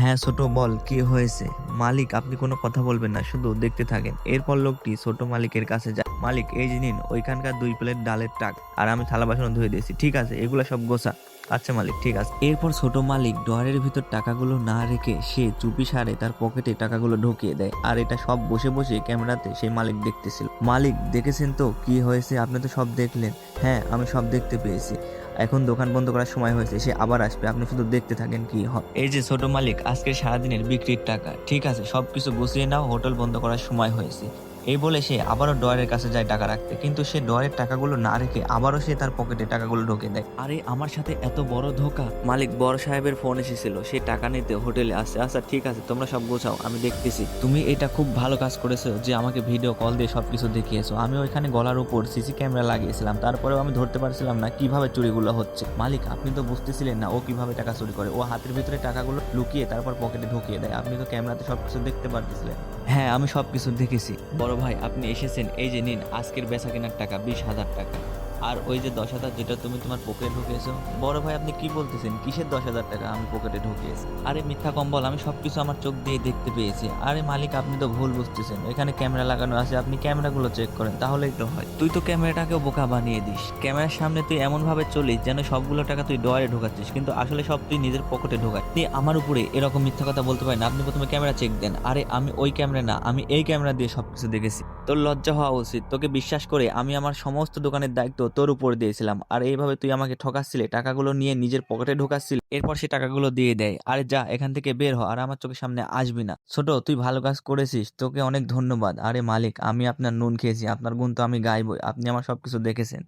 হ্যাঁ ছোট, বল কি হয়েছে? মালিক আপনি কোনো কথা বলবেন না, শুধু দেখতে থাকেন। এরপর লোকটি ছোট মালিকের কাছে যায়। মালিক এই যে নিন ওইখানকার 2 প্লেট ডালের টাক, আর আমি থালা বাসন ধুয়ে দিয়েছি, ঠিক আছে? এগুলো সব গোছা। আচ্ছা মালিক, ঠিক আছে। এরপর ছোট মালিক ডয়ারের ভিতর টাকাগুলো না রেখে সে চুপি সারে তার পকেটে টাকাগুলো ঢুকিয়ে দেয়, আর এটা সব বসে বসে ক্যামেরাতে সেই মালিক দেখতেছিল। মালিক দেখেছেন তো কি হয়েছে? আপনি তো সব দেখলেন। হ্যাঁ আমি সব দেখতে পেয়েছি। এখন দোকান বন্ধ করার সময় হয়েছে, সে আবার আসবে, আপনি শুধু দেখতে থাকেন কি হয়। এই যে ছোট মালিক, আজকে সারাদিনের বিক্রির টাকা, ঠিক আছে? সবকিছু গুছিয়ে নাও, হোটেল বন্ধ করার সময় হয়েছে। এই বলে সে আবারও ডয়ারের কাছে যায় টাকা রাখতে, কিন্তু সে ডয়ারের টাকাগুলো না রেখে আবারও সে তার পকেটে টাকাগুলো ঢুকে দেয়। আরে আমার সাথে এত বড় ধোকা! মালিক বড় সাহেবের ফোন এসেছিল, সে টাকা নিতে হোটেলে আসছে। আচ্ছা ঠিক আছে, তোমরা সব গোছাও, আমি দেখতেছি। তুমি এটা খুব ভালো কাজ করেছো যে আমাকে ভিডিও কল দিয়ে সবকিছু দেখিয়েছো। আমি ওইখানে গলার উপর সিসি ক্যামেরা লাগিয়েছিলাম, তারপরেও আমি ধরতে পারছিলাম না কিভাবে চুরিগুলো হচ্ছে। মালিক আপনি তো বুঝতেছিলেন না ও কিভাবে টাকা চুরি করে। ও হাতের ভিতরে টাকাগুলো লুকিয়ে তারপর পকেটে ঢুকিয়ে দেয়। আপনি তো ক্যামেরাতে সবকিছু দেখতে পারতেছিলেন। হ্যাঁ আমি সবকিছু দেখেছি। বড় ভাই আপনি এসেছেন, এই যে নিন আজকের বেচা কেনার টাকা 20,000 টাকা। আর ওই যে 10,000 যেটা তুমি তোমার পকেটে ঢুকিয়েছো। বড় ভাই আপনি কি বলতেছেন? কিসের 10,000 টাকা আমি পকেটে ঢুকিয়েছি? আরে মিথ্যা কম্বল, আমি সবকিছু আমার চোখ দিয়ে দেখতে পেয়েছি। আরে মালিক আপনি তো ভুল বুঝতেছেন, এখানে ক্যামেরা লাগানো আছে, আপনি ক্যামেরাগুলো চেক করেন তাহলেই তো হয়। তুই তো ক্যামেরাটাকেও বোকা বানিয়ে দিস। ক্যামেরার সামনে তুই এমন ভাবে চলিস যেন সবগুলো টাকা তুই ডয়ারে ঢোকাচ্ছিস, কিন্তু আসলে সব তুই নিজের পকেটে ঢোকাস। তুই আমার উপরে এরকম মিথ্যা কথা বলতে পারেন? আপনি প্রথমে ক্যামেরা চেক দেন। আরে আমি ওই ক্যামেরা না, আমি এই ক্যামেরা দিয়ে সবকিছু দেখেছি। তোর লজ্জা হওয়া উচিত। তোকে বিশ্বাস করে আমি আমার সমস্ত দোকানের দায়িত্ব তোর উপর দিয়েছিলাম, আর এইভাবে তুই আমাকে ঠকাচ্ছিলি, টাকাগুলো নিয়ে নিজের পকেটে ঢোকাচ্ছিলি। এরপর সে টাকাগুলো দিয়ে দেয়। আরে যা এখান থেকে বের হ, আর আমার চোখের সামনে আসবি না। ছোট তুই ভালো কাজ করেছিস, তোকে অনেক ধন্যবাদ। আরে মালিক আমি আপনার নুন খেয়েছি, আপনার গুণ তো আমি গাইবই, আপনি আমার সবকিছু দেখেছেন।